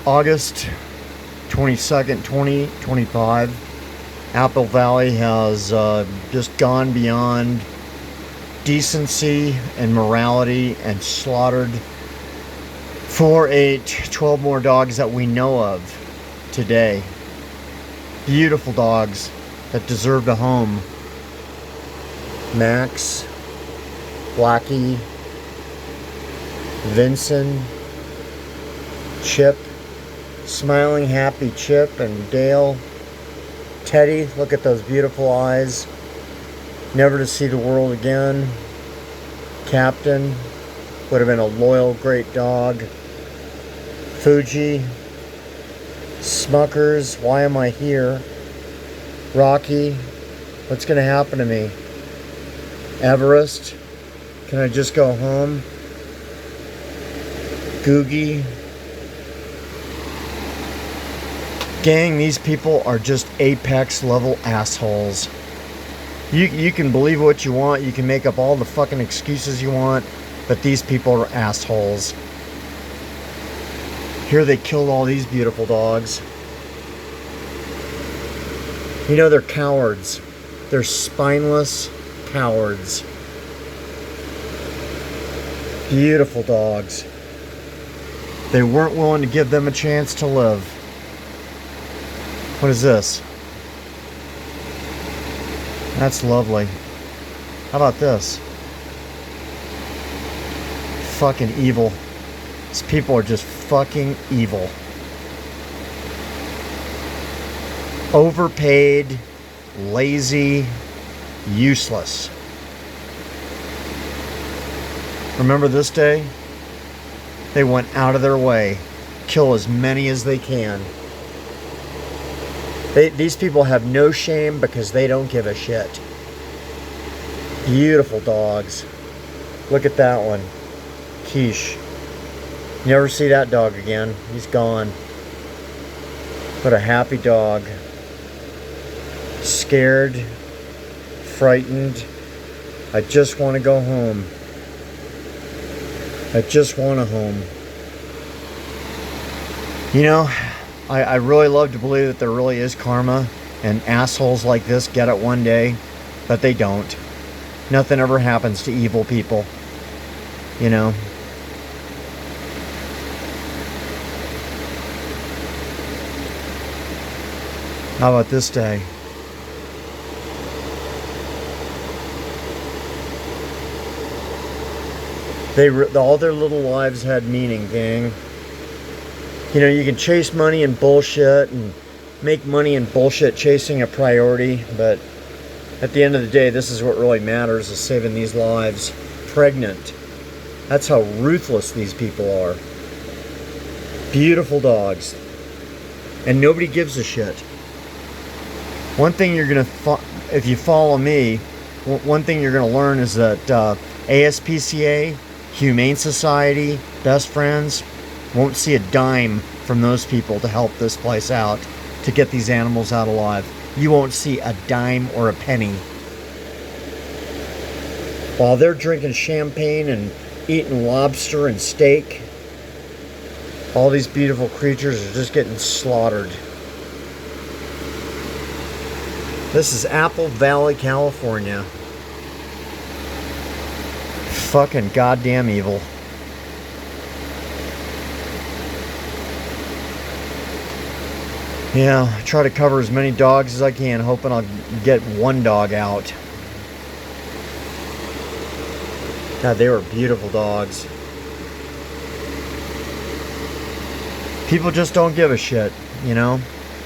August 22nd, 2025. Apple Valley has just gone beyond decency and morality and slaughtered 4, 8, 12 more dogs that we know of today. Beautiful dogs that deserved a home. Max, Blackie, Vincent, Chip, smiling happy Chip and Dale, Teddy, look at those beautiful eyes, never to see the world again. Captain, would have been a loyal, great dog. Fuji, Smuckers, why am I here? Rocky, what's going to happen to me? Everest, can I just go home? Googie. Gang, these people are just apex level assholes. You can believe what you want, you can make up all the fucking excuses you want, but these people are assholes. Here they killed all these beautiful dogs. You know, they're cowards. They're spineless cowards. Beautiful dogs. They weren't willing to give them a chance to live. What is this? That's lovely. How about this? Fucking evil. These people are just fucking evil. Overpaid, lazy, useless. Remember this day? They went out of their way. Kill as many as they can. These people have no shame because they don't give a shit. Beautiful dogs. Look at that one. Quiche. Never see that dog again. He's gone. What a happy dog. Scared. Frightened. I just want to go home. I just want a home. You know, I really love to believe that there really is karma and assholes like this get it one day, but they don't. Nothing ever happens to evil people, you know. How about this day? All their little lives had meaning, gang. You know, you can chase money and bullshit and make money and bullshit chasing a priority, but at the end of the day, this is what really matters, is saving these lives. Pregnant. That's how ruthless these people are. Beautiful dogs. And nobody gives a shit. One thing you're going to, if you follow me, one thing you're going to learn is that ASPCA, Humane Society, Best Friends, won't see a dime from those people to help this place out, to get these animals out alive. You won't see a dime or a penny. While they're drinking champagne and eating lobster and steak, all these beautiful creatures are just getting slaughtered. This is Apple Valley, California. Fucking goddamn evil. Yeah, I try to cover as many dogs as I can, hoping I'll get one dog out. God, they were beautiful dogs. People just don't give a shit, you know?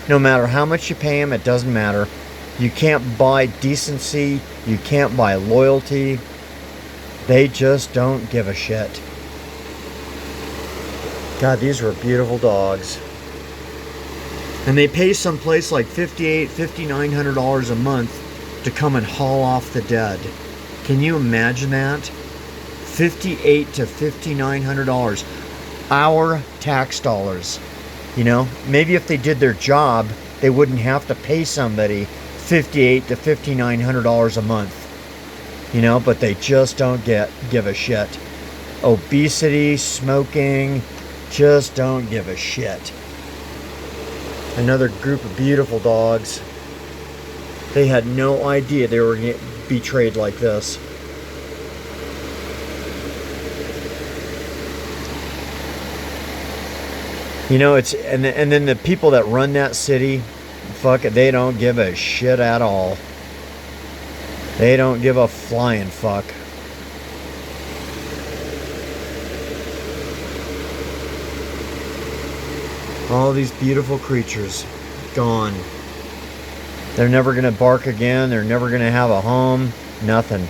No matter how much you pay them, it doesn't matter. You can't buy decency, you can't buy loyalty. They just don't give a shit. God, these were beautiful dogs. And they pay someplace like $5,800, $5,900 a month to come and haul off the dead. Can you imagine that? $5,800 to $5,900. Our tax dollars. You know, maybe if they did their job, they wouldn't have to pay somebody $5,800 to $5,900 a month. You know, but they just don't give a shit. Obesity, smoking, Just don't give a shit. Another group of beautiful dogs. They had no idea they were going to be treated like this. You know, it's and then the people that run that city, fuck it, they don't give a shit at all. They don't give a flying fuck. All these beautiful creatures gone. They're never going to bark again. They're never going to have a home. Nothing.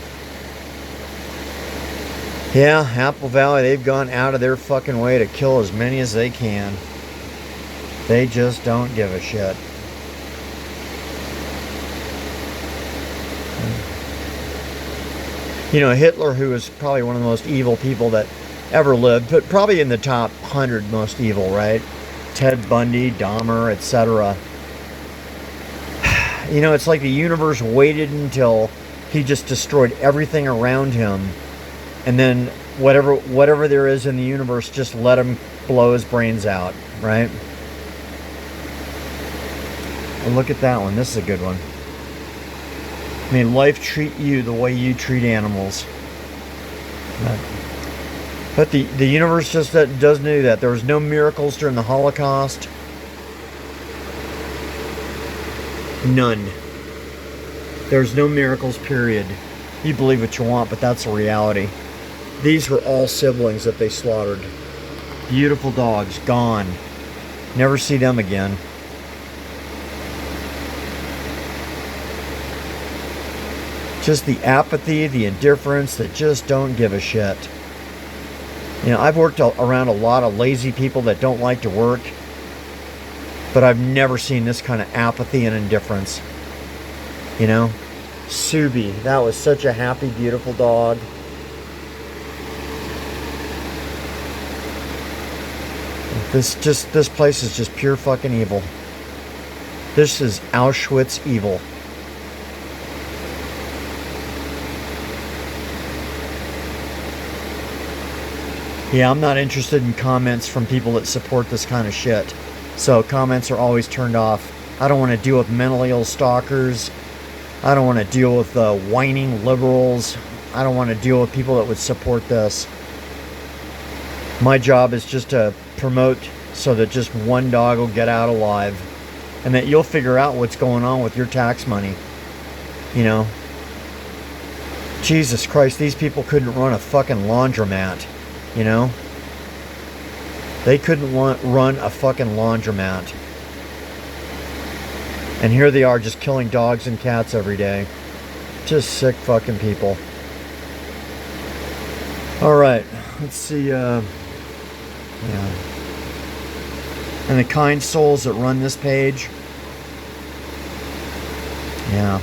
Yeah, Apple Valley, they've gone out of their fucking way to kill as many as they can. They just don't give a shit. You know, Hitler, who was probably one of the most evil people that ever lived, but probably in the top 100 most evil, right? Ted Bundy, Dahmer, etc. You know, it's like the universe waited until he just destroyed everything around him, and then whatever there is in the universe, just let him blow his brains out, right? And look at that one. This is a good one. May life treat you the way you treat animals. But the universe just doesn't do that. There was no miracles during the Holocaust. None. There's no miracles, period. You believe what you want, but that's the reality. These were all siblings that they slaughtered. Beautiful dogs, gone. Never see them again. Just the apathy, the indifference, that just don't give a shit. You know, I've worked around a lot of lazy people that don't like to work, but I've never seen this kind of apathy and indifference. You know? Subi, that was such a happy, beautiful dog. This place is just pure fucking evil. This is Auschwitz evil. Yeah, I'm not interested in comments from people that support this kind of shit. So comments are always turned off. I don't want to deal with mentally ill stalkers. I don't want to deal with whining liberals. I don't want to deal with people that would support this. My job is just to promote so that just one dog will get out alive, and that you'll figure out what's going on with your tax money. You know? Jesus Christ, these people couldn't run a fucking laundromat. You know? They couldn't run a fucking laundromat. And here they are just killing dogs and cats every day. Just sick fucking people. Alright, let's see. Yeah. And the kind souls that run this page. Yeah.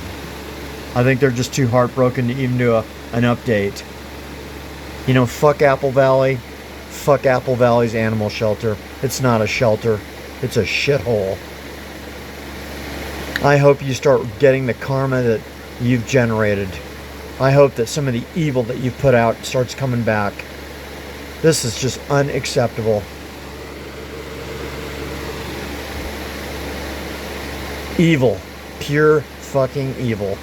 I think they're just too heartbroken to even do an update. You know, fuck Apple Valley. Fuck Apple Valley's animal shelter. It's not a shelter. It's a shithole. I hope you start getting the karma that you've generated. I hope that some of the evil that you've put out starts coming back. This is just unacceptable. Evil. Pure fucking evil.